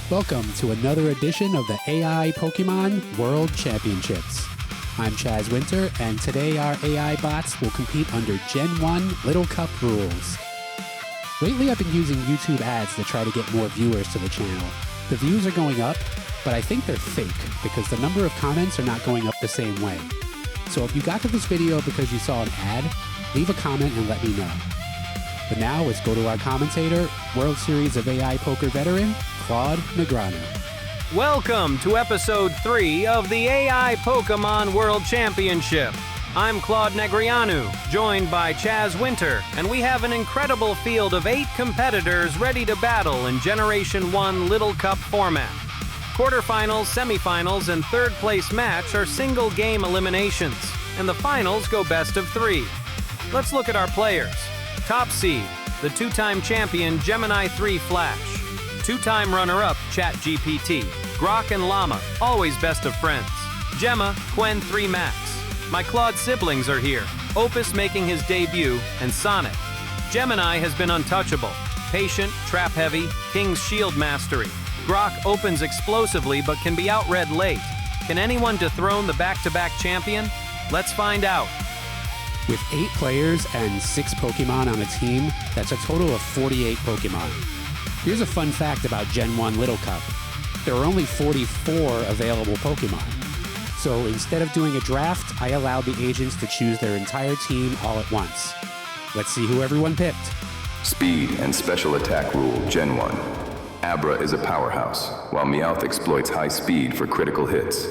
Welcome to another edition of the AI Pokemon World Championships. I'm Chaz Winter, and today our AI bots will compete under Gen 1 Little Cup rules. Lately I've been using YouTube ads to try to get more viewers to the channel. The views are going up, but I think they're fake because the number of comments are not going up the same way. So if you got to this video because you saw an ad, leave a comment and let me know. But now let's go to our commentator, World Series of AI Poker veteran, Claude Negreanu. Welcome to episode 3 of the AI Pokemon World Championship. I'm Claude Negreanu, joined by Chaz Winter, and we have an incredible field of 8 competitors ready to battle in Generation 1 Little Cup format. Quarterfinals, semifinals, and third place match are single game eliminations, and the finals go best of 3. Let's look at our players. Top seed, the 2-time champion Gemini 3 Flash. 2-time runner-up ChatGPT. Grok and Llama, always best of friends. Gemma, Qwen 3 Max. My Claude siblings are here. Opus making his debut, and Sonnet. Gemini has been untouchable. Patient, trap-heavy, King's Shield mastery. Grok opens explosively but can be outread late. Can anyone dethrone the back-to-back champion? Let's find out. With 8 players and 6 Pokemon on a team, that's a total of 48 Pokemon. Here's a fun fact about Gen 1 Little Cup. There are only 44 available Pokemon. So instead of doing a draft, I allowed the agents to choose their entire team all at once. Let's see who everyone picked. Speed and special attack rule, Gen 1. Abra is a powerhouse, while Meowth exploits high speed for critical hits.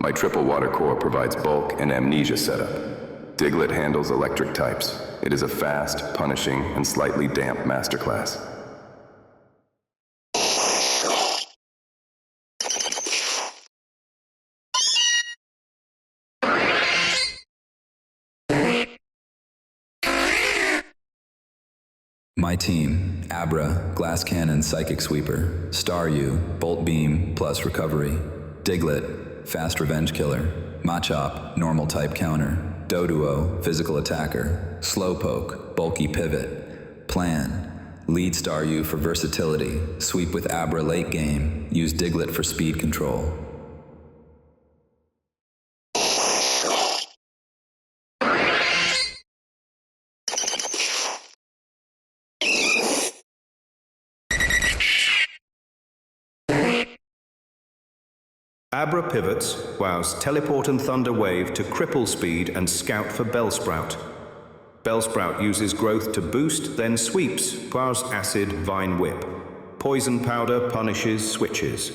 My triple water core provides bulk and amnesia setup. Diglett handles electric types. It is a fast, punishing, and slightly damp masterclass. My team, Abra, Glass Cannon, Psychic Sweeper, Staryu, Bolt Beam, plus Recovery, Diglett, Fast Revenge Killer, Machop, Normal Type Counter, Doduo, Physical Attacker, Slowpoke, Bulky Pivot, Plan, Lead Staryu for versatility, Sweep with Abra late game, use Diglett for speed control. Abra pivots, whilst Teleport and Thunder Wave to cripple speed and Scout for Bellsprout. Bellsprout uses growth to boost, then sweeps, whilst Acid, Vine Whip. Poison Powder punishes switches.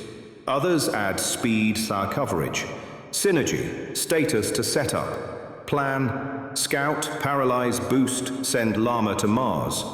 Others add speed, Thar coverage. Synergy, status to setup. Plan, Scout, Paralyze, Boost, send Llama to Mars.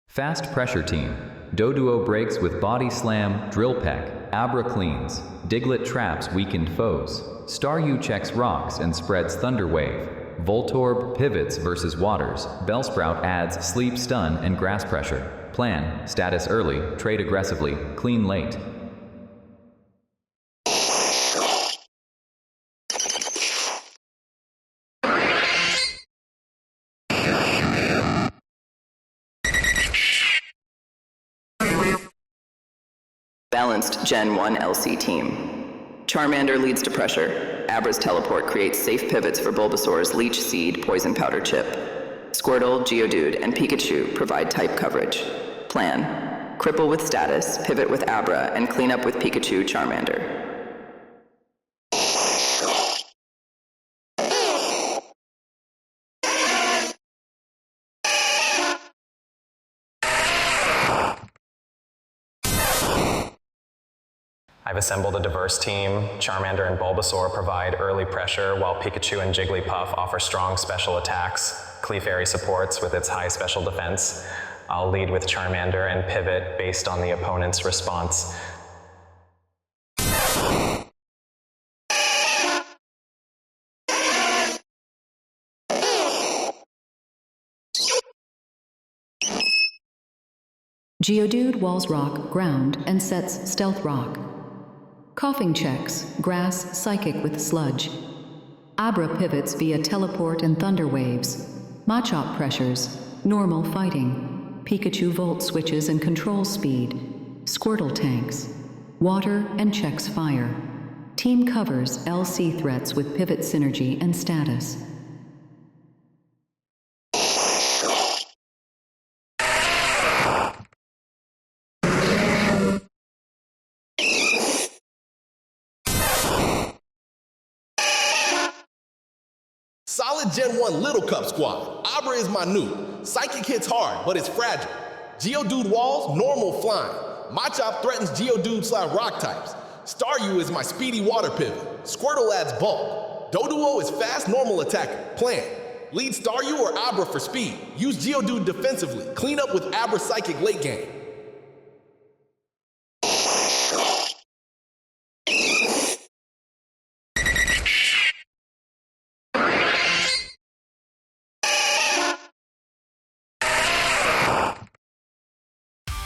Fast Pressure Team. Doduo breaks with Body Slam, Drill Peck, Abra cleans, Diglett traps weakened foes, Staryu checks rocks and spreads Thunder Wave, Voltorb pivots versus Waters, Bellsprout adds Sleep Stun and Grass Pressure, Plan, status early, trade aggressively, clean late. Balanced Gen 1 LC team. Charmander leads to pressure. Abra's Teleport creates safe pivots for Bulbasaur's Leech Seed Poison Powder chip. Squirtle, Geodude, and Pikachu provide type coverage. Plan. Cripple with status, pivot with Abra, and clean up with Pikachu Charmander. I've assembled a diverse team. Charmander and Bulbasaur provide early pressure, while Pikachu and Jigglypuff offer strong special attacks. Clefairy supports with its high special defense. I'll lead with Charmander and pivot based on the opponent's response. Geodude walls rock, ground, and sets stealth rock. Coughing checks, grass, psychic with sludge. Abra pivots via teleport and thunder waves. Machop pressures, normal fighting. Pikachu volt switches and control speed. Squirtle tanks. Water and checks fire. Team covers LC threats with pivot synergy and status. Solid Gen 1 Little Cup squad. Abra is my noob. Psychic hits hard, but it's fragile. Geodude walls, normal flying. Machop threatens Geodude/rock types. Staryu is my speedy water pivot. Squirtle adds bulk. Doduo is fast, normal attacker. Plan. Lead Staryu or Abra for speed. Use Geodude defensively. Clean up with Abra Psychic late game.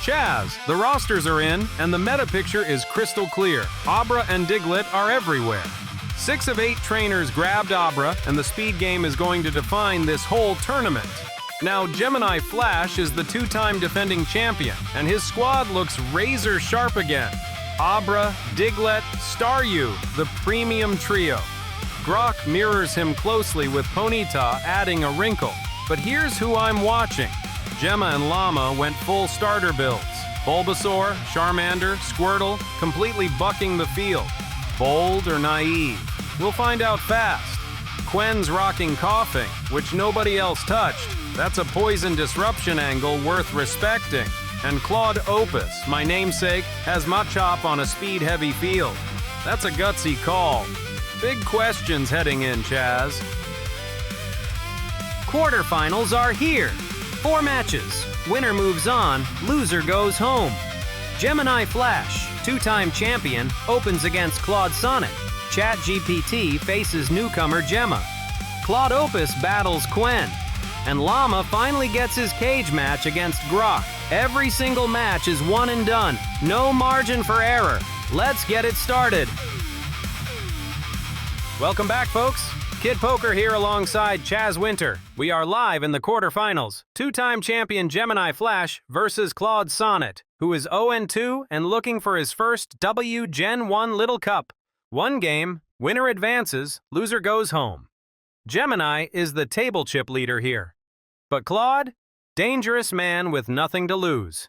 Chaz, the rosters are in, and the meta picture is crystal clear. Abra and Diglett are everywhere. 6 of 8 trainers grabbed Abra, and the speed game is going to define this whole tournament. Now, Gemini Flash is the 2-time defending champion, and his squad looks razor sharp again. Abra, Diglett, Staryu, the premium trio. Grok mirrors him closely with Ponyta adding a wrinkle. But here's who I'm watching. Gemma and Llama went full starter builds. Bulbasaur, Charmander, Squirtle, completely bucking the field. Bold or naive? We'll find out fast. Qwen's rocking Coughing, which nobody else touched. That's a poison disruption angle worth respecting. And Claude Opus, my namesake, has Machop on a speed-heavy field. That's a gutsy call. Big questions heading in, Chaz. Quarterfinals are here. 4 matches. Winner moves on, loser goes home. Gemini Flash, 2-time champion, opens against Claude Sonnet. ChatGPT faces newcomer Gemma. Claude Opus battles Qwen. And Llama finally gets his cage match against Grok. Every single match is one and done. No margin for error. Let's get it started. Welcome back, folks. Kid Poker here alongside Chaz Winter. We are live in the quarterfinals. 2-time champion Gemini Flash versus Claude Sonnet, who is 0-2 and looking for his first W Gen 1 Little Cup. 1 game, winner advances, loser goes home. Gemini is the table chip leader here. But Claude, dangerous man with nothing to lose.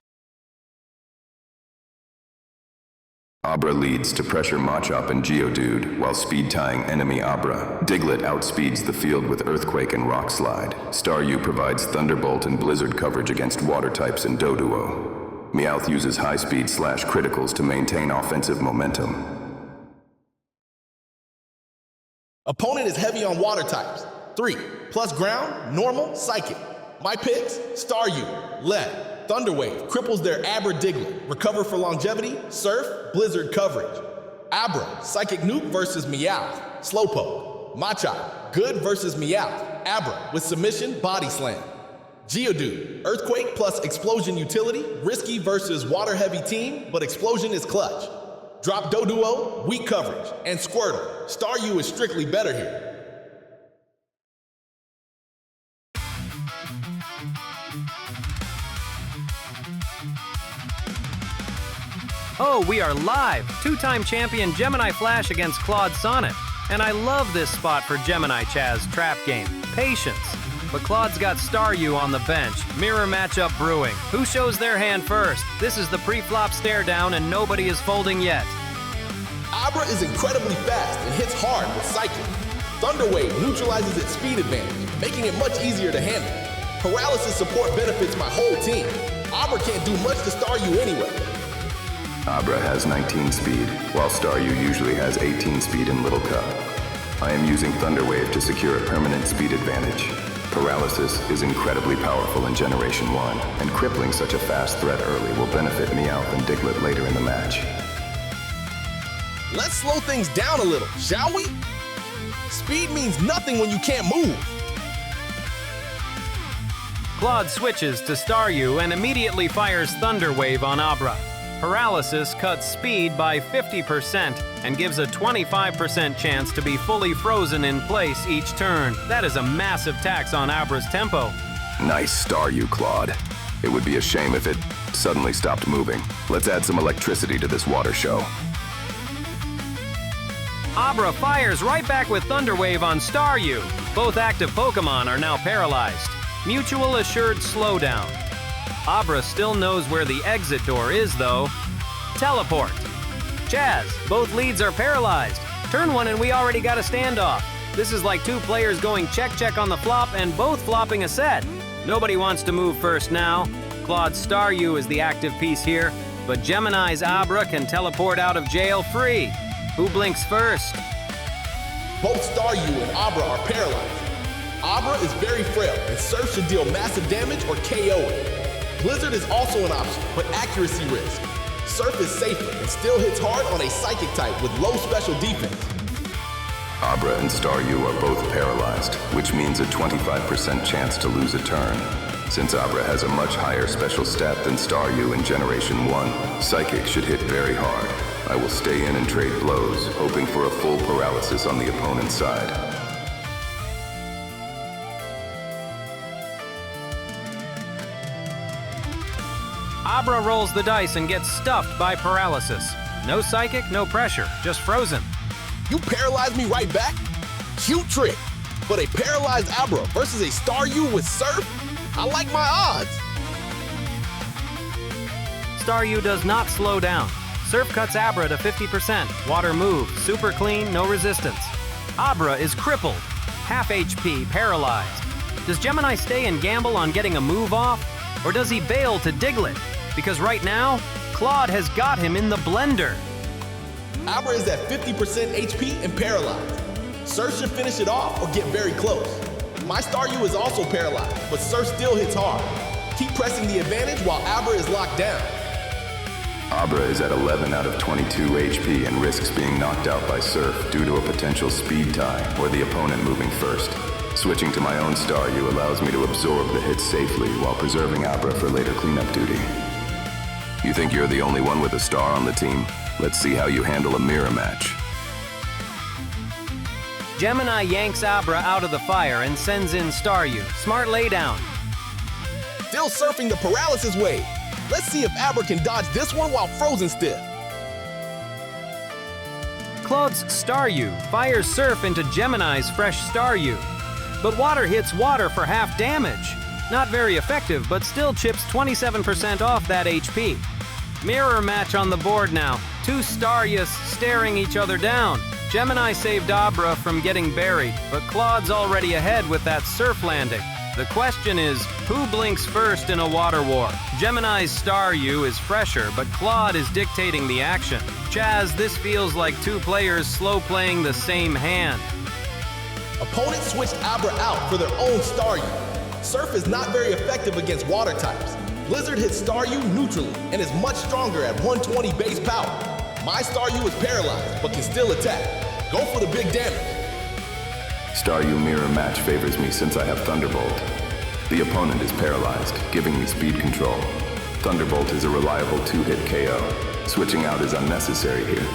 Abra leads to pressure Machop and Geodude, while speed-tying enemy Abra. Diglett outspeeds the field with Earthquake and Rock Slide. Staryu provides Thunderbolt and Blizzard coverage against water types and Doduo. Meowth uses high-speed/criticals to maintain offensive momentum. Opponent is heavy on water types. 3, plus ground, normal, psychic. My picks, Staryu, Lead. Thunderwave cripples their Abra Diglett. Recover for longevity, Surf, Blizzard coverage. Abra, Psychic Nuke versus Meowth. Slowpoke. Machop, good versus Meowth. Abra, with submission, Body Slam. Geodude, Earthquake plus Explosion utility. Risky versus water-heavy team, but Explosion is clutch. Drop Doduo, weak coverage. And Squirtle, Staryu is strictly better here. Oh, we are live! 2-time champion Gemini Flash against Claude Sonnet. And I love this spot for Gemini Chaz trap game. Patience. But Claude's got Staryu on the bench. Mirror matchup brewing. Who shows their hand first? This is the pre-flop stare down and nobody is folding yet. Abra is incredibly fast and hits hard with Psychic. Thunderwave neutralizes its speed advantage, making it much easier to handle. Paralysis support benefits my whole team. Abra can't do much to Staryu anyway. Abra has 19 speed, while Staryu usually has 18 speed in Little Cup. I am using Thunderwave to secure a permanent speed advantage. Paralysis is incredibly powerful in Generation 1, and crippling such a fast threat early will benefit Meowth and Diglett later in the match. Let's slow things down a little, shall we? Speed means nothing when you can't move. Claude switches to Staryu and immediately fires Thunderwave on Abra. Paralysis cuts speed by 50% and gives a 25% chance to be fully frozen in place each turn. That is a massive tax on Abra's tempo. Nice star you, Claude. It would be a shame if it suddenly stopped moving. Let's add some electricity to this water show. Abra fires right back with Thunderwave on Staryu. Both active Pokemon are now paralyzed. Mutual assured slowdown. Abra still knows where the exit door is, though. Teleport. Chaz, both leads are paralyzed. Turn one and we already got a standoff. This is like two players going check on the flop and both flopping a set. Nobody wants to move first now. Claude's Staryu is the active piece here, but Gemini's Abra can teleport out of jail free. Who blinks first? Both Staryu and Abra are paralyzed. Abra is very frail, and Surf should deal massive damage or KO it. Blizzard is also an option, but accuracy risk. Surf is safer and still hits hard on a Psychic type with low special defense. Abra and Staryu are both paralyzed, which means a 25% chance to lose a turn. Since Abra has a much higher special stat than Staryu in Generation 1, Psychic should hit very hard. I will stay in and trade blows, hoping for a full paralysis on the opponent's side. Abra rolls the dice and gets stuffed by paralysis. No Psychic, no pressure, just frozen. You paralyzed me right back? Cute trick. But a paralyzed Abra versus a Staryu with Surf? I like my odds. Staryu does not slow down. Surf cuts Abra to 50%. Water move, super clean, no resistance. Abra is crippled, half HP, paralyzed. Does Gemini stay and gamble on getting a move off? Or does he bail to Diglett? Because right now, Claude has got him in the blender. Abra is at 50% HP and paralyzed. Surf should finish it off or get very close. My Staryu is also paralyzed, but Surf still hits hard. Keep pressing the advantage while Abra is locked down. Abra is at 11 out of 22 HP and risks being knocked out by Surf due to a potential speed tie or the opponent moving first. Switching to my own Staryu allows me to absorb the hits safely while preserving Abra for later cleanup duty. You think you're the only one with a star on the team? Let's see how you handle a mirror match. Gemini yanks Abra out of the fire and sends in Staryu. Smart laydown. Still surfing the paralysis wave. Let's see if Abra can dodge this one while frozen stiff. Claude's Staryu fires Surf into Gemini's fresh Staryu. But water hits water for half damage. Not very effective, but still chips 27% off that HP. Mirror match on the board now. Two Staryus staring each other down. Gemini saved Abra from getting buried, but Claude's already ahead with that Surf landing. The question is, who blinks first in a water war? Gemini's Staryu is fresher, but Claude is dictating the action. Chaz, this feels like two players slow playing the same hand. Opponents switched Abra out for their own Staryu. Surf is not very effective against water types. Blizzard hits Staryu neutrally and is much stronger at 120 base power. My Staryu is paralyzed, but can still attack. Go for the big damage. Staryu mirror match favors me since I have Thunderbolt. The opponent is paralyzed, giving me speed control. Thunderbolt is a reliable two-hit KO. Switching out is unnecessary here.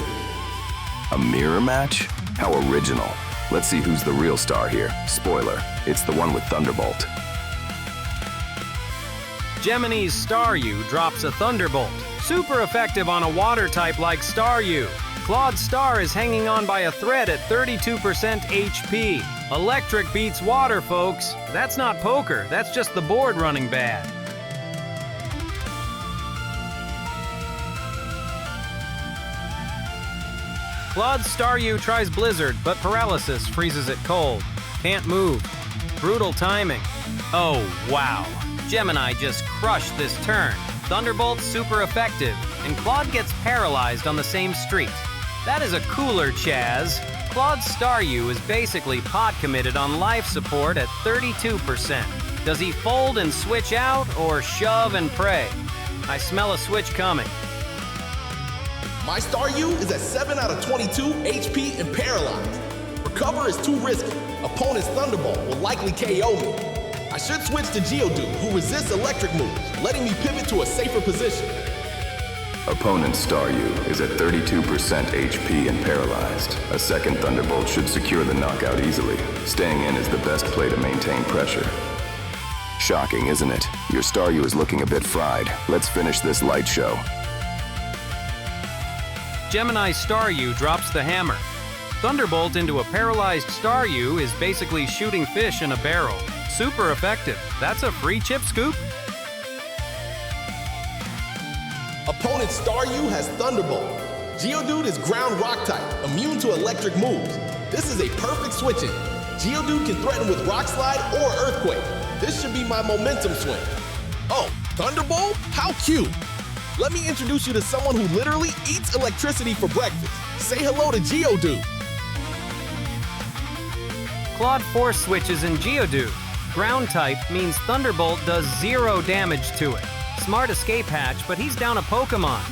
A mirror match? How original. Let's see who's the real star here. Spoiler, it's the one with Thunderbolt. Gemini's Staryu drops a Thunderbolt. Super effective on a water type like Staryu. Claude's Star is hanging on by a thread at 32% HP. Electric beats water, folks. That's not poker, that's just the board running bad. Claude's Staryu tries Blizzard, but Paralysis freezes it cold. Can't move. Brutal timing. Oh, wow. Gemini just crushed this turn. Thunderbolt's super effective, and Claude gets paralyzed on the same street. That is a cooler, Chaz. Claude's Staryu is basically pot committed on life support at 32%. Does he fold and switch out, or shove and pray? I smell a switch coming. My Staryu is at 7 out of 22 HP and paralyzed. Recover is too risky. Opponent's Thunderbolt will likely KO me. I should switch to Geodude, who resists electric moves, letting me pivot to a safer position. Opponent Staryu is at 32% HP and paralyzed. A second Thunderbolt should secure the knockout easily. Staying in is the best play to maintain pressure. Shocking, isn't it? Your Staryu is looking a bit fried. Let's finish this light show. Gemini Staryu drops the hammer. Thunderbolt into a paralyzed Staryu is basically shooting fish in a barrel. Super effective. That's a free chip scoop. Opponent Staryu has Thunderbolt. Geodude is ground rock type, immune to electric moves. This is a perfect switch-in. Geodude can threaten with Rock Slide or Earthquake. This should be my momentum swing. Oh, Thunderbolt? How cute! Let me introduce you to someone who literally eats electricity for breakfast. Say hello to Geodude. Claude force switches in Geodude. Ground type means Thunderbolt does 0 damage to it. Smart escape hatch, but he's down a Pokemon.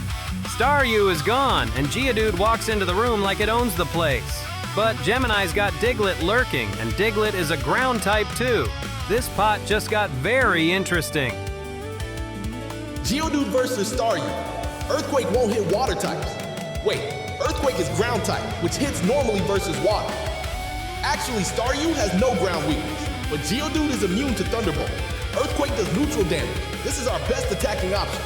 Staryu is gone, and Geodude walks into the room like it owns the place. But Gemini's got Diglett lurking, and Diglett is a ground type too. This pot just got very interesting. Geodude versus Staryu. Earthquake won't hit water types. Wait, Earthquake is ground type, which hits normally versus water. Actually, Staryu has no ground weakness, but Geodude is immune to Thunderbolt. Earthquake does neutral damage. This is our best attacking option.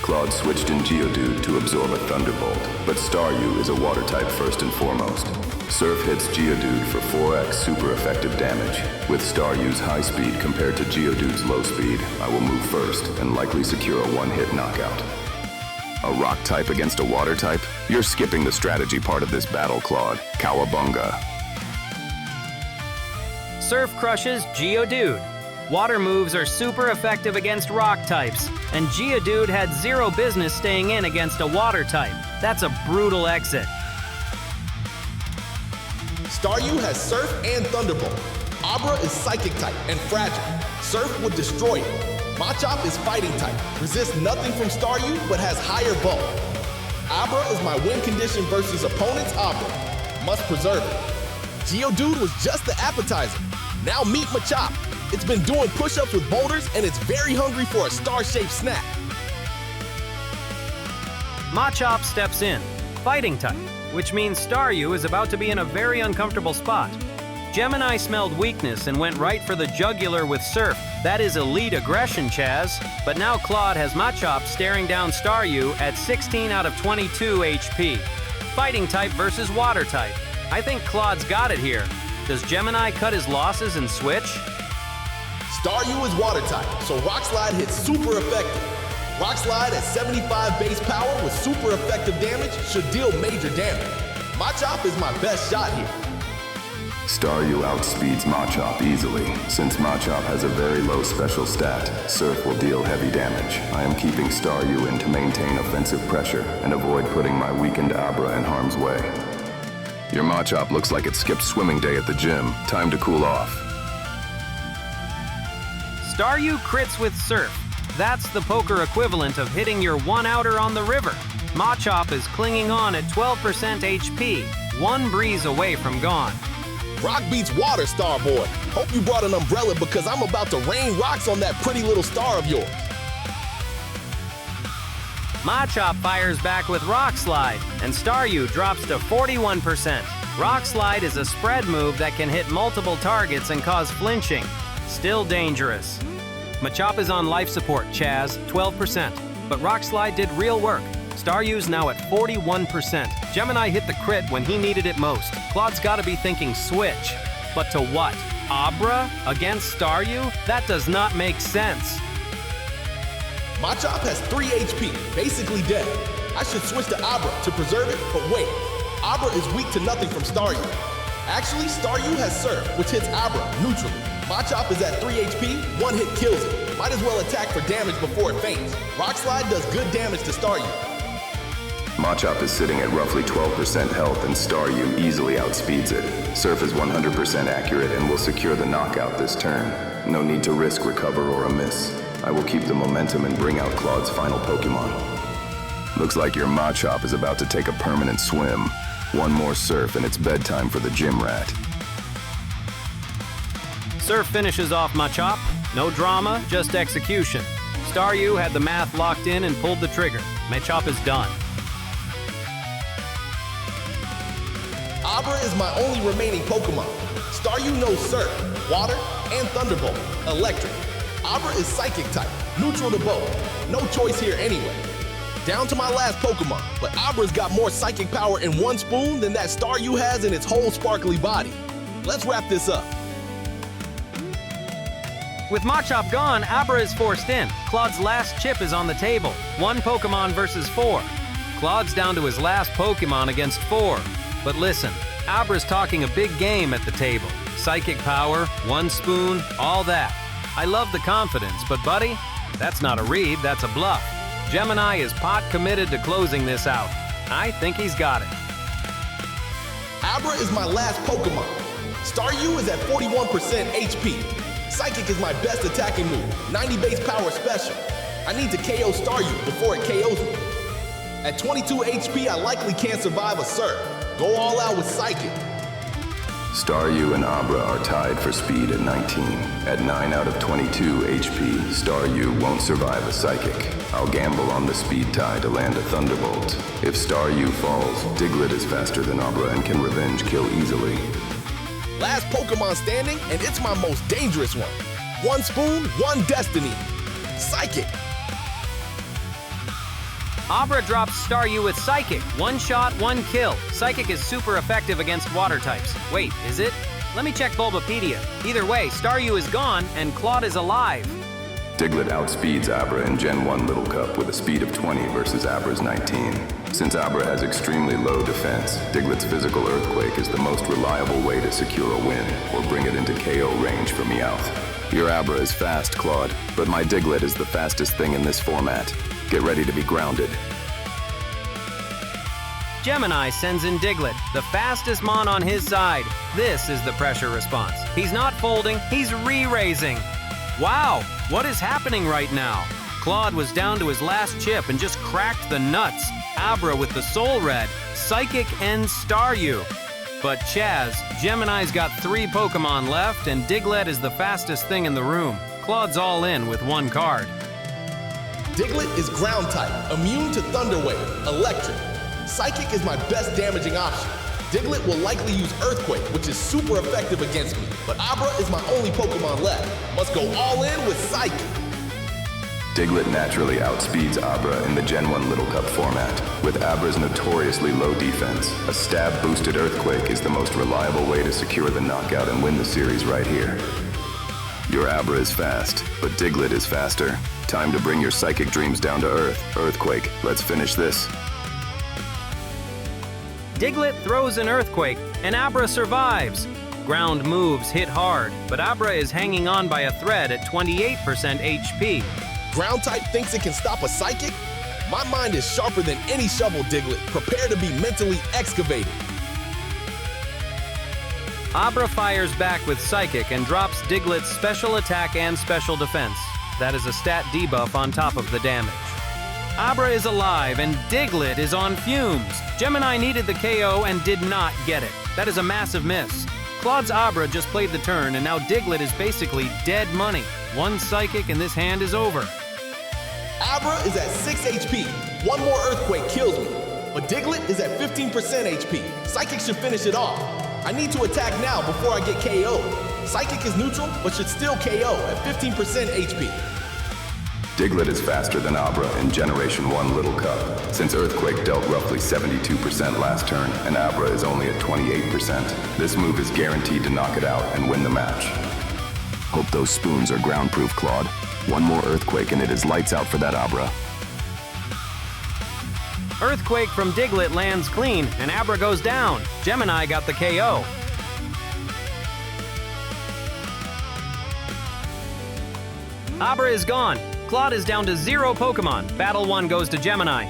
Claude switched in Geodude to absorb a Thunderbolt, but Staryu is a water type first and foremost. Surf hits Geodude for 4x super effective damage. With Staryu's high speed compared to Geodude's low speed, I will move first and likely secure a one-hit knockout. A rock type against a water type? You're skipping the strategy part of this battle, Claude. Cowabunga. Surf crushes Geodude. Water moves are super effective against rock types, and Geodude had 0 business staying in against a water type. That's a brutal exit. Staryu has Surf and Thunderbolt. Abra is Psychic type and fragile. Surf would destroy it. Machop is Fighting type, resists nothing from Staryu but has higher bulk. Abra is my win condition versus opponent's Abra. Must preserve it. Geodude was just the appetizer. Now meet Machop. It's been doing push-ups with boulders and it's very hungry for a star-shaped snack. Machop steps in, Fighting type, which means Staryu is about to be in a very uncomfortable spot. Gemini smelled weakness and went right for the jugular with Surf. That is elite aggression, Chaz. But now Claude has Machop staring down Staryu at 16 out of 22 HP. Fighting type versus water type. I think Claude's got it here. Does Gemini cut his losses and switch? Staryu is water type, so Rock Slide hits super effective. Rock Slide at 75 base power with super effective damage should deal major damage. Machop is my best shot here. Staryu outspeeds Machop easily. Since Machop has a very low special stat, Surf will deal heavy damage. I am keeping Staryu in to maintain offensive pressure and avoid putting my weakened Abra in harm's way. Your Machop looks like it skipped swimming day at the gym. Time to cool off. Staryu crits with Surf. That's the poker equivalent of hitting your one-outer on the river. Machop is clinging on at 12% HP, 1 breeze away from gone. Rock beats water, Starboy. Hope you brought an umbrella because I'm about to rain rocks on that pretty little star of yours. Machop fires back with Rock Slide, and Staryu drops to 41%. Rock Slide is a spread move that can hit multiple targets and cause flinching. Still dangerous. Machop is on life support, Chaz, 12%. But Rock Slide did real work. Staryu's now at 41%. Gemini hit the crit when he needed it most. Claude's gotta be thinking switch. But to what? Abra against Staryu? That does not make sense. Machop has 3 HP, basically dead. I should switch to Abra to preserve it, but wait. Abra is weak to nothing from Staryu. Actually, Staryu has Surf, which hits Abra neutrally. Machop is at 3 HP, 1 hit kills it. Might as well attack for damage before it faints. Rock Slide does good damage to Staryu. Machop is sitting at roughly 12% health and Staryu easily outspeeds it. Surf is 100% accurate and will secure the knockout this turn. No need to risk recover or a miss. I will keep the momentum and bring out Claude's final Pokemon. Looks like your Machop is about to take a permanent swim. 1 more Surf and it's bedtime for the gym rat. Surf finishes off Machop. No drama, just execution. Staryu had the math locked in and pulled the trigger. Machop is done. Abra is my only remaining Pokemon. Staryu knows Surf, Water, and Thunderbolt, Electric. Abra is Psychic type, neutral to both. No choice here anyway. Down to my last Pokemon, but Abra's got more Psychic power in one spoon than that Staryu has in its whole sparkly body. Let's wrap this up. With Machop gone, Abra is forced in. Claude's last chip is on the table. 1 Pokemon versus 4. Claude's down to his last Pokemon against 4. But listen, Abra's talking a big game at the table. Psychic power, 1 spoon, all that. I love the confidence, but buddy, that's not a read, that's a bluff. Gemini is pot committed to closing this out. I think he's got it. Abra is my last Pokemon. Staryu is at 41% HP. Psychic is my best attacking move, 90 base power special. I need to KO Staryu before it KOs me. At 22 HP, I likely can't survive a Surf. Go all out with Psychic. Staryu and Abra are tied for speed at 19. At 9 out of 22 HP, Staryu won't survive a Psychic. I'll gamble on the speed tie to land a Thunderbolt. If Staryu falls, Diglett is faster than Abra and can revenge kill easily. Last Pokemon standing, and it's my most dangerous one. 1 spoon, 1 destiny. Psychic. Abra drops Staryu with Psychic. 1 shot, 1 kill. Psychic is super effective against water types. Wait, is it? Let me check Bulbapedia. Either way, Staryu is gone and Claude is alive. Diglett outspeeds Abra in Gen 1 Little Cup with a speed of 20 versus Abra's 19. Since Abra has extremely low defense, Diglett's physical Earthquake is the most reliable way to secure a win or bring it into KO range for Meowth. Your Abra is fast, Claude, but my Diglett is the fastest thing in this format. Get ready to be grounded. Gemini sends in Diglett, the fastest Mon on his side. This is the pressure response. He's not folding, he's re-raising. Wow, what is happening right now? Claude was down to his last chip and just cracked the nuts. Abra with the Soul Red, Psychic ends Staryu. But Chaz, Gemini's got 3 Pokemon left and Diglett is the fastest thing in the room. Claude's all in with 1 card. Diglett is ground type, immune to Thunder Wave, Electric. Psychic is my best damaging option. Diglett will likely use Earthquake, which is super effective against me, but Abra is my only Pokemon left. Must go all in with Psychic. Diglett naturally outspeeds Abra in the Gen 1 Little Cup format. With Abra's notoriously low defense, a stab-boosted Earthquake is the most reliable way to secure the knockout and win the series right here. Your Abra is fast, but Diglett is faster. Time to bring your psychic dreams down to earth. Earthquake, let's finish this. Diglett throws an Earthquake, and Abra survives. Ground moves hit hard, but Abra is hanging on by a thread at 28% HP. Ground type thinks it can stop a Psychic? My mind is sharper than any shovel, Diglett. Prepare to be mentally excavated. Abra fires back with Psychic and drops Diglett's special attack and special defense. That is a stat debuff on top of the damage. Abra is alive and Diglett is on fumes. Gemini needed the KO and did not get it. That is a massive miss. Claude's Abra just played the turn and now Diglett is basically dead money. 1 Psychic and this hand is over. Abra is at 6 HP. 1 more Earthquake kills me. But Diglett is at 15% HP. Psychic should finish it off. I need to attack now before I get KO'd. Psychic is neutral, but should still KO at 15% HP. Diglett is faster than Abra in Generation 1 Little Cup, since Earthquake dealt roughly 72% last turn, and Abra is only at 28%. This move is guaranteed to knock it out and win the match. Hope those spoons are ground-proof, Claude. 1 more Earthquake and it is lights out for that Abra. Earthquake from Diglett lands clean, and Abra goes down. Gemini got the KO. Abra is gone. Claude is down to 0 Pokemon. Battle 1 goes to Gemini.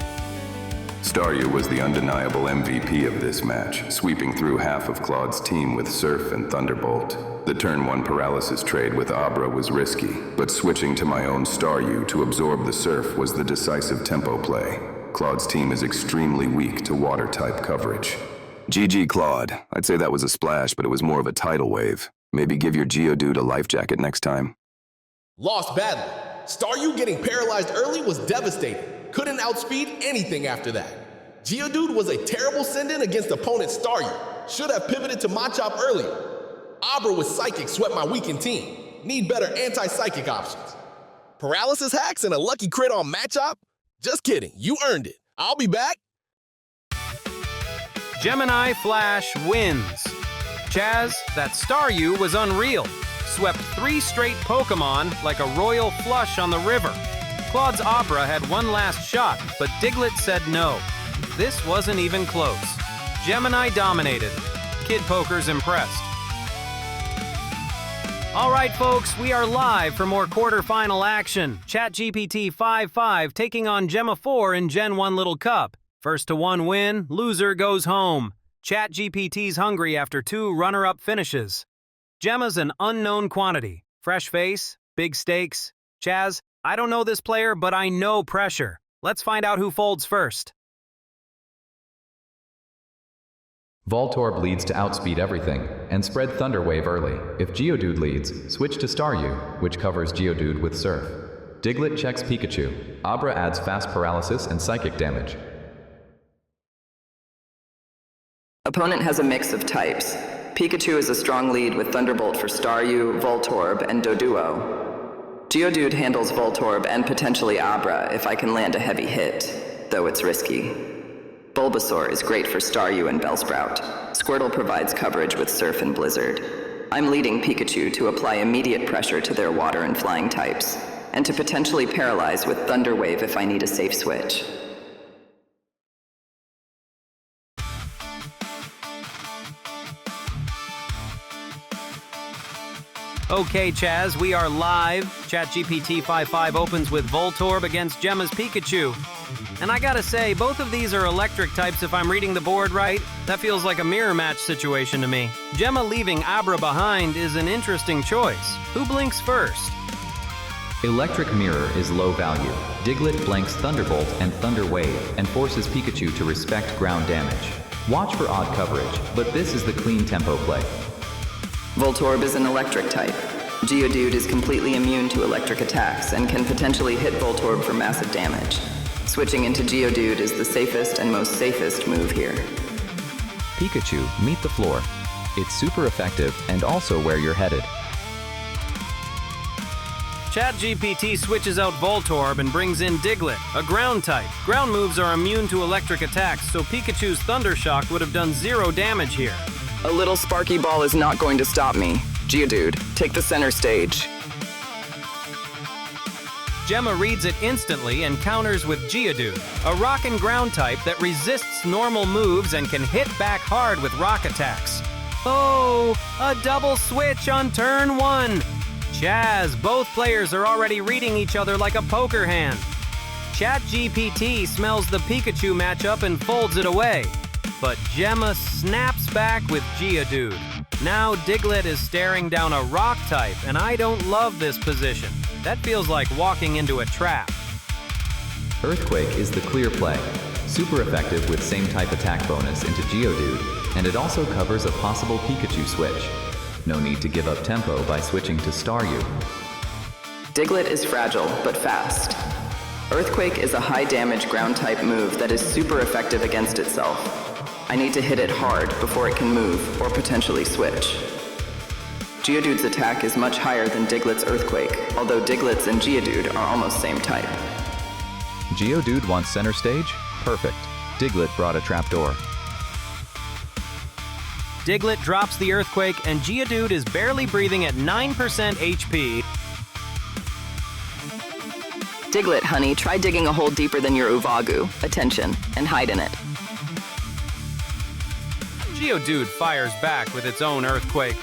Staryu was the undeniable MVP of this match, sweeping through half of Claude's team with Surf and Thunderbolt. The turn 1 paralysis trade with Abra was risky, but switching to my own Staryu to absorb the Surf was the decisive tempo play. Claude's team is extremely weak to water-type coverage. GG, Claude. I'd say that was a splash, but it was more of a tidal wave. Maybe give your Geodude a life jacket next time. Lost badly. Staryu getting paralyzed early was devastating. Couldn't outspeed anything after that. Geodude was a terrible send-in against opponent Staryu. Should have pivoted to Machop earlier. Abra with Psychic swept my weakened team. Need better anti-psychic options. Paralysis hacks and a lucky crit on Machop? Just kidding, you earned it. I'll be back. Gemini Flash wins. Chaz, that Staryu was unreal. Swept 3 straight Pokemon like a royal flush on the river. Claude's Abra had one last shot, but Diglett said no. This wasn't even close. Gemini dominated. Kid Poker's impressed. All right, folks, we are live for more quarterfinal action. ChatGPT 5.5 taking on Gemma 4 in Gen 1 Little Cup. First to 1 win, loser goes home. ChatGPT's hungry after 2 runner-up finishes. Gemma's an unknown quantity. Fresh face, big stakes. Chaz, I don't know this player, but I know pressure. Let's find out who folds first. Voltorb leads to outspeed everything, and spread Thunder Wave early. If Geodude leads, switch to Staryu, which covers Geodude with Surf. Diglett checks Pikachu. Abra adds fast paralysis and psychic damage. Opponent has a mix of types. Pikachu is a strong lead with Thunderbolt for Staryu, Voltorb, and Doduo. Geodude handles Voltorb and potentially Abra if I can land a heavy hit, though it's risky. Bulbasaur is great for Staryu and Bellsprout. Squirtle provides coverage with Surf and Blizzard. I'm leading Pikachu to apply immediate pressure to their water and flying types, and to potentially paralyze with Thunder Wave if I need a safe switch. Okay, Chaz, we are live. ChatGPT 5.5 opens with Voltorb against Gemma's Pikachu. And I gotta say, both of these are electric types if I'm reading the board right. That feels like a mirror match situation to me. Gemma leaving Abra behind is an interesting choice. Who blinks first? Electric Mirror is low value. Diglett blanks Thunderbolt and Thunder Wave and forces Pikachu to respect ground damage. Watch for odd coverage, but this is the clean tempo play. Voltorb is an electric type. Geodude is completely immune to electric attacks and can potentially hit Voltorb for massive damage. Switching into Geodude is the safest and most safest move here. Pikachu, meet the floor. It's super effective and also where you're headed. ChatGPT switches out Voltorb and brings in Diglett, a ground type. Ground moves are immune to electric attacks, so Pikachu's Thunder Shock would have done 0 damage here. A little sparky ball is not going to stop me. Geodude, take the center stage. Gemma reads it instantly and counters with Geodude, a rock and ground type that resists normal moves and can hit back hard with rock attacks. Oh, a double switch on turn 1. Chaz, both players are already reading each other like a poker hand. ChatGPT smells the Pikachu matchup and folds it away. But Gemma snaps back with Geodude. Now Diglett is staring down a rock type, and I don't love this position. That feels like walking into a trap. Earthquake is the clear play. Super effective with same type attack bonus into Geodude, and it also covers a possible Pikachu switch. No need to give up tempo by switching to Staryu. Diglett is fragile, but fast. Earthquake is a high damage ground type move that is super effective against itself. I need to hit it hard before it can move or potentially switch. Geodude's attack is much higher than Diglett's Earthquake, although Diglett's and Geodude are almost same type. Geodude wants center stage? Perfect. Diglett brought a trapdoor. Diglett drops the Earthquake, and Geodude is barely breathing at 9% HP. Diglett, honey, try digging a hole deeper than your Uvagu. Attention, and hide in it. Geodude fires back with its own Earthquake,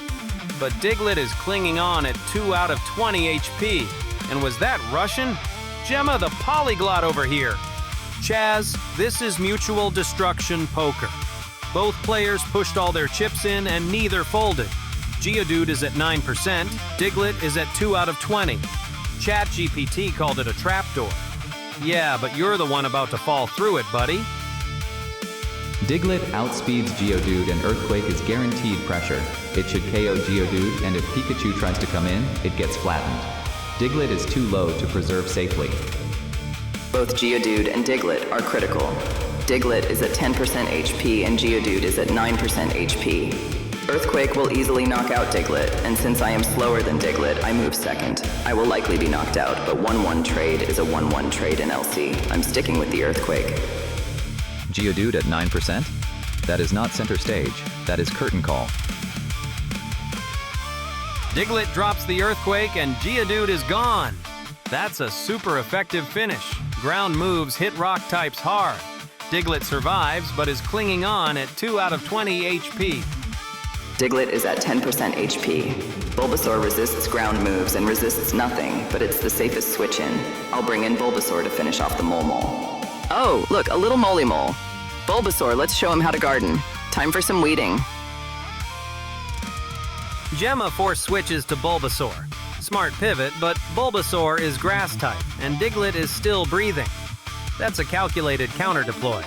but Diglett is clinging on at 2 out of 20 HP. And was that Russian? Gemma the polyglot over here. Chaz, this is mutual destruction poker. Both players pushed all their chips in and neither folded. Geodude is at 9%, Diglett is at 2 out of 20. ChatGPT called it a trapdoor. Yeah, but you're the one about to fall through it, buddy. Diglett outspeeds Geodude and Earthquake is guaranteed pressure. It should KO Geodude, and if Pikachu tries to come in, it gets flattened. Diglett is too low to preserve safely. Both Geodude and Diglett are critical. Diglett is at 10% HP and Geodude is at 9% HP. Earthquake will easily knock out Diglett, and since I am slower than Diglett, I move second. I will likely be knocked out, but 1-1 trade is a 1-1 trade in LC. I'm sticking with the Earthquake. Geodude at 9%? That is not center stage, that is curtain call. Diglett drops the Earthquake and Geodude is gone. That's a super effective finish. Ground moves hit rock types hard. Diglett survives, but is clinging on at 2 out of 20 HP. Diglett is at 10% HP. Bulbasaur resists ground moves and resists nothing, but it's the safest switch in. I'll bring in Bulbasaur to finish off the Mole. Oh, look, a little Moly Mole. Bulbasaur, let's show him how to garden. Time for some weeding. Gemma force switches to Bulbasaur. Smart pivot, but Bulbasaur is grass type, and Diglett is still breathing. That's a calculated counter deploy.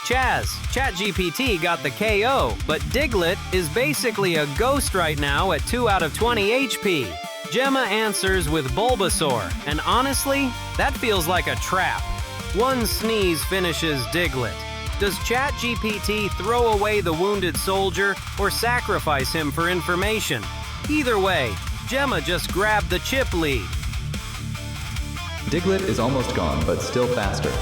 Chaz, ChatGPT got the KO, but Diglett is basically a ghost right now at 2 out of 20 HP. Gemma answers with Bulbasaur, and honestly, that feels like a trap. One sneeze finishes Diglett. Does ChatGPT throw away the wounded soldier or sacrifice him for information? Either way, Gemma just grabbed the chip lead. Diglett is almost gone, but still faster.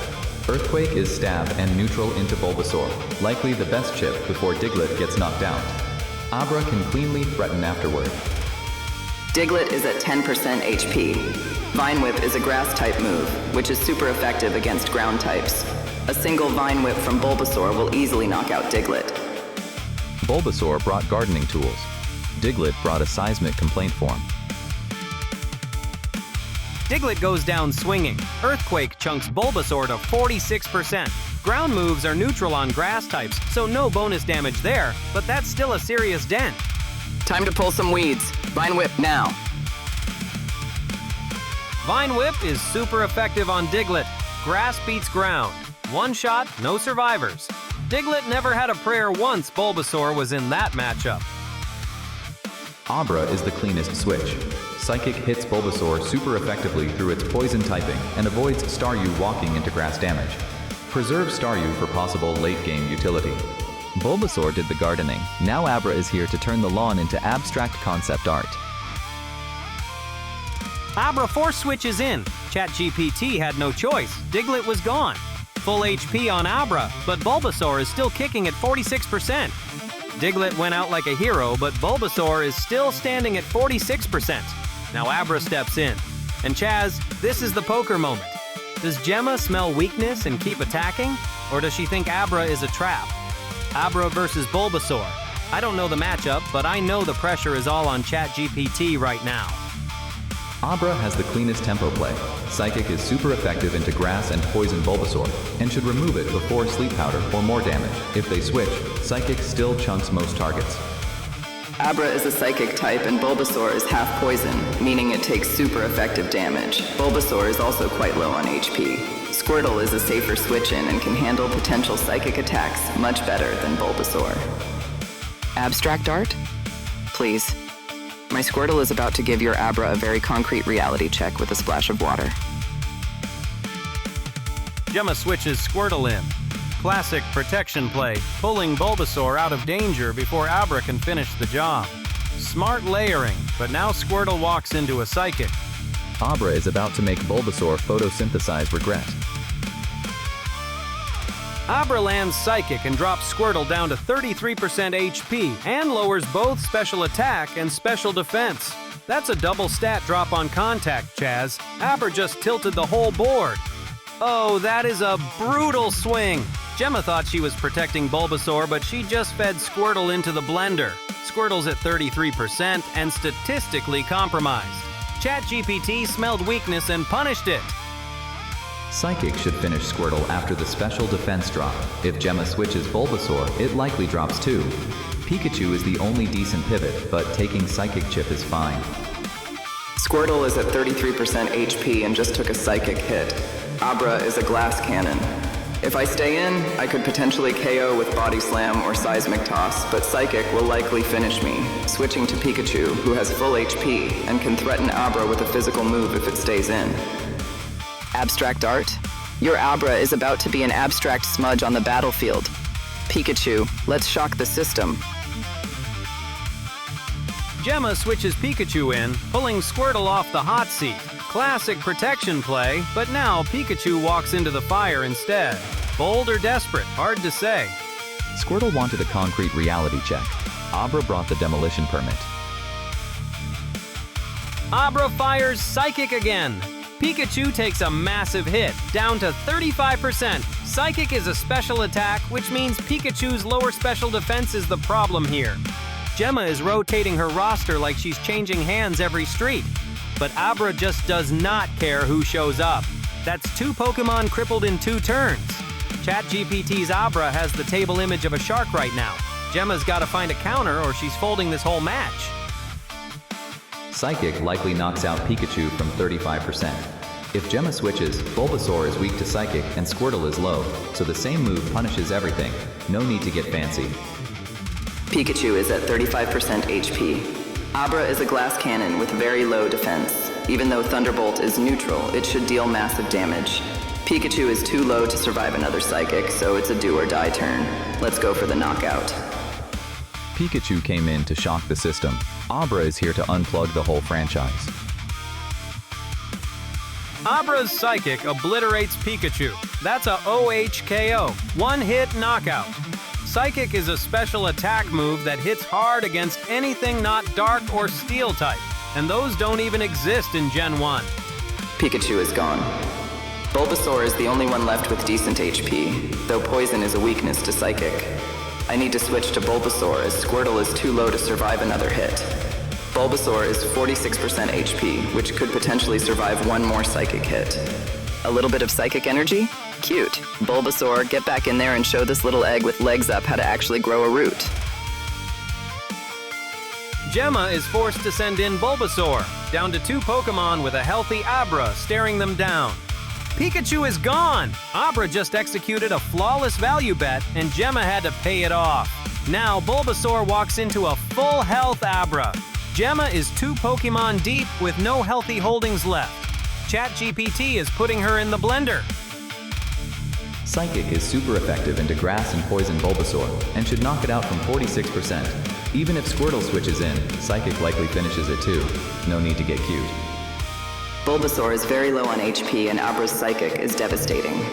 Earthquake is stab and neutral into Bulbasaur, likely the best chip before Diglett gets knocked out. Abra can cleanly threaten afterward. Diglett is at 10% HP. Vine Whip is a grass-type move, which is super effective against ground types. A single Vine Whip from Bulbasaur will easily knock out Diglett. Bulbasaur brought gardening tools. Diglett brought a seismic complaint form. Diglett goes down swinging. Earthquake chunks Bulbasaur to 46%. Ground moves are neutral on grass types, so no bonus damage there, but that's still a serious dent. Time to pull some weeds. Vine Whip now. Vine Whip is super effective on Diglett. Grass beats ground. One shot, no survivors. Diglett never had a prayer once Bulbasaur was in that matchup. Abra is the cleanest switch. Psychic hits Bulbasaur super effectively through its poison typing and avoids Staryu walking into grass damage. Preserve Staryu for possible late-game utility. Bulbasaur did the gardening. Now Abra is here to turn the lawn into abstract concept art. Abra force switches in. ChatGPT had no choice. Diglett was gone. Full HP on Abra, but Bulbasaur is still kicking at 46%. Diglett went out like a hero, but Bulbasaur is still standing at 46%. Now Abra steps in. And Chaz, this is the poker moment. Does Gemma smell weakness and keep attacking? Or does she think Abra is a trap? Abra versus Bulbasaur. I don't know the matchup, but I know the pressure is all on ChatGPT right now. Abra has the cleanest tempo play. Psychic is super effective into grass and poison Bulbasaur, and should remove it before Sleep Powder or more damage. If they switch, Psychic still chunks most targets. Abra is a Psychic type and Bulbasaur is half poison, meaning it takes super effective damage. Bulbasaur is also quite low on HP. Squirtle is a safer switch-in and can handle potential Psychic attacks much better than Bulbasaur. Abstract art? Please. My Squirtle is about to give your Abra a very concrete reality check with a splash of water. Gemma switches Squirtle in. Classic protection play, pulling Bulbasaur out of danger before Abra can finish the job. Smart layering, but now Squirtle walks into a Psychic. Abra is about to make Bulbasaur photosynthesize regret. Abra lands Psychic and drops Squirtle down to 33% HP and lowers both special attack and special defense. That's a double stat drop on contact, Chaz. Abra just tilted the whole board. Oh, that is a brutal swing. Gemma thought she was protecting Bulbasaur, but she just fed Squirtle into the blender. Squirtle's at 33% and statistically compromised. ChatGPT smelled weakness and punished it. Psychic should finish Squirtle after the special defense drop. If Gemma switches Bulbasaur, it likely drops too. Pikachu is the only decent pivot, but taking Psychic Chip is fine. Squirtle is at 33% HP and just took a Psychic hit. Abra is a glass cannon. If I stay in, I could potentially KO with Body Slam or Seismic Toss, but Psychic will likely finish me, switching to Pikachu, who has full HP and can threaten Abra with a physical move if it stays in. Abstract Art? Your Abra is about to be an abstract smudge on the battlefield. Pikachu, let's shock the system. Gemma switches Pikachu in, pulling Squirtle off the hot seat. Classic protection play, but now Pikachu walks into the fire instead. Bold or desperate, hard to say. Squirtle wanted a concrete reality check. Abra brought the demolition permit. Abra fires Psychic again. Pikachu takes a massive hit, down to 35%. Psychic is a special attack, which means Pikachu's lower special defense is the problem here. Gemma is rotating her roster like she's changing hands every street. But Abra just does not care who shows up. That's 2 Pokemon crippled in 2 turns. ChatGPT's Abra has the table image of a shark right now. Gemma's got to find a counter or she's folding this whole match. Psychic likely knocks out Pikachu from 35%. If Gemma switches, Bulbasaur is weak to Psychic and Squirtle is low, so the same move punishes everything. No need to get fancy. Pikachu is at 35% HP. Abra is a glass cannon with very low defense. Even though Thunderbolt is neutral, it should deal massive damage. Pikachu is too low to survive another Psychic, so it's a do or die turn. Let's go for the knockout. Pikachu came in to shock the system. Abra is here to unplug the whole franchise. Abra's Psychic obliterates Pikachu. That's a OHKO, one-hit knockout. Psychic is a special attack move that hits hard against anything not dark or steel type, and those don't even exist in Gen 1. Pikachu is gone. Bulbasaur is the only one left with decent HP, though Poison is a weakness to Psychic. I need to switch to Bulbasaur as Squirtle is too low to survive another hit. Bulbasaur is 46% HP, which could potentially survive one more Psychic hit. A little bit of Psychic energy? Cute. Bulbasaur, get back in there and show this little egg with legs up how to actually grow a root. Gemma is forced to send in Bulbasaur, down to 2 Pokemon with a healthy Abra staring them down. Pikachu is gone! Abra just executed a flawless value bet, and Gemma had to pay it off. Now Bulbasaur walks into a full health Abra. Gemma is 2 Pokemon deep with no healthy holdings left. ChatGPT is putting her in the blender. Psychic is super effective into Grass and Poison Bulbasaur, and should knock it out from 46%. Even if Squirtle switches in, Psychic likely finishes it too. No need to get cute. Bulbasaur is very low on HP and Abra's Psychic is devastating.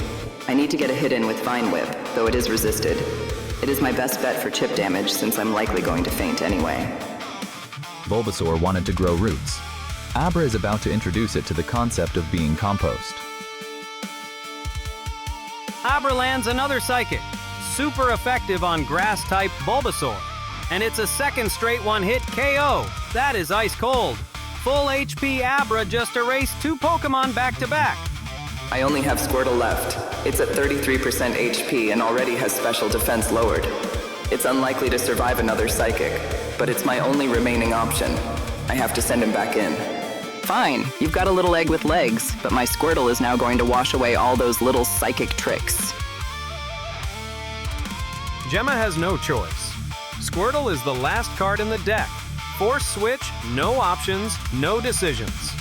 I need to get a hit in with Vine Whip, though it is resisted. It is my best bet for chip damage since I'm likely going to faint anyway. Bulbasaur wanted to grow roots. Abra is about to introduce it to the concept of being compost. Abra lands another Psychic, super effective on Grass-type Bulbasaur. And it's a second straight one-hit KO. That is ice cold. Full HP Abra just erased 2 Pokemon back-to-back. I only have Squirtle left. It's at 33% HP and already has special defense lowered. It's unlikely to survive another Psychic, but it's my only remaining option. I have to send him back in. Fine, you've got a little egg with legs, but my Squirtle is now going to wash away all those little Psychic tricks. Gemma has no choice. Squirtle is the last card in the deck. Force switch, no options, no decisions.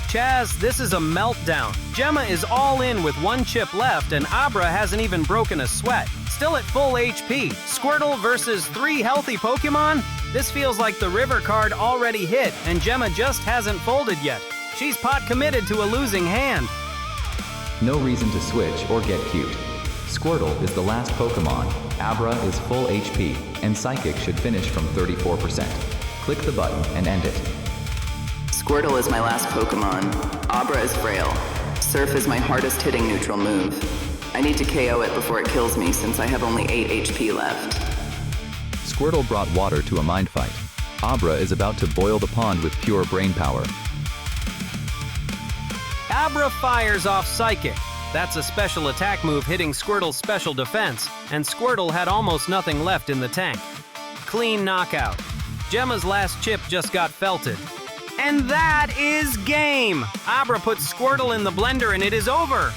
Chaz, this is a meltdown. Gemma is all in with 1 chip left and Abra hasn't even broken a sweat. Still at full HP. Squirtle versus 3 healthy Pokemon? This feels like the river card already hit and Gemma just hasn't folded yet. She's pot committed to a losing hand. No reason to switch or get cute. Squirtle is the last Pokemon, Abra is full HP, and Psychic should finish from 34%. Click the button and end it. Squirtle is my last Pokemon. Abra is frail. Surf is my hardest hitting neutral move. I need to KO it before it kills me since I have only 8 HP left. Squirtle brought water to a mind fight. Abra is about to boil the pond with pure brain power. Abra fires off Psychic. That's a special attack move hitting Squirtle's special defense, and Squirtle had almost nothing left in the tank. Clean knockout. Gemma's last chip just got felted. And that is game! Abra puts Squirtle in the blender and it is over!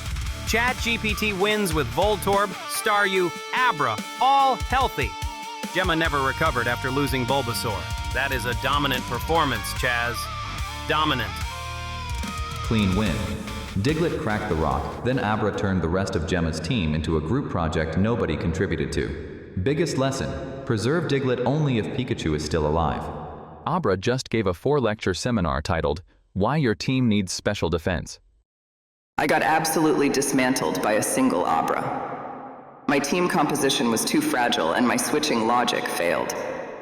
ChatGPT wins with Voltorb, Staryu, Abra, all healthy. Gemma never recovered after losing Bulbasaur. That is a dominant performance, Chaz. Dominant. Clean win. Diglett cracked the rock, then Abra turned the rest of Gemma's team into a group project nobody contributed to. Biggest lesson: preserve Diglett only if Pikachu is still alive. Abra just gave a 4-lecture seminar titled, Why Your Team Needs Special Defense. I got absolutely dismantled by a single Abra. My team composition was too fragile and my switching logic failed.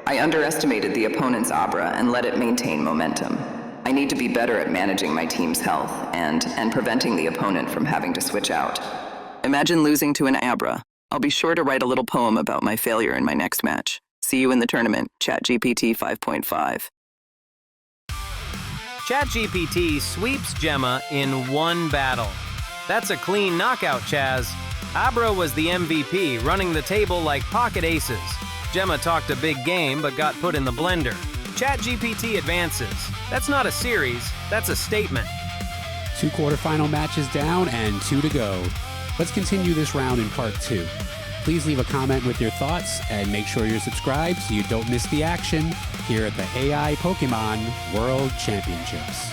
I underestimated the opponent's Abra and let it maintain momentum. I need to be better at managing my team's health and preventing the opponent from having to switch out. Imagine losing to an Abra. I'll be sure to write a little poem about my failure in my next match. See you in the tournament, ChatGPT 5.5. ChatGPT sweeps Gemma in one battle. That's a clean knockout, Chaz. Abra was the MVP, running the table like pocket aces. Gemma talked a big game but got put in the blender. ChatGPT advances. That's not a series, that's a statement. 2 quarterfinal matches down and 2 to go. Let's continue this round in part 2. Please leave a comment with your thoughts and make sure you're subscribed so you don't miss the action here at the AI Pokemon World Championships.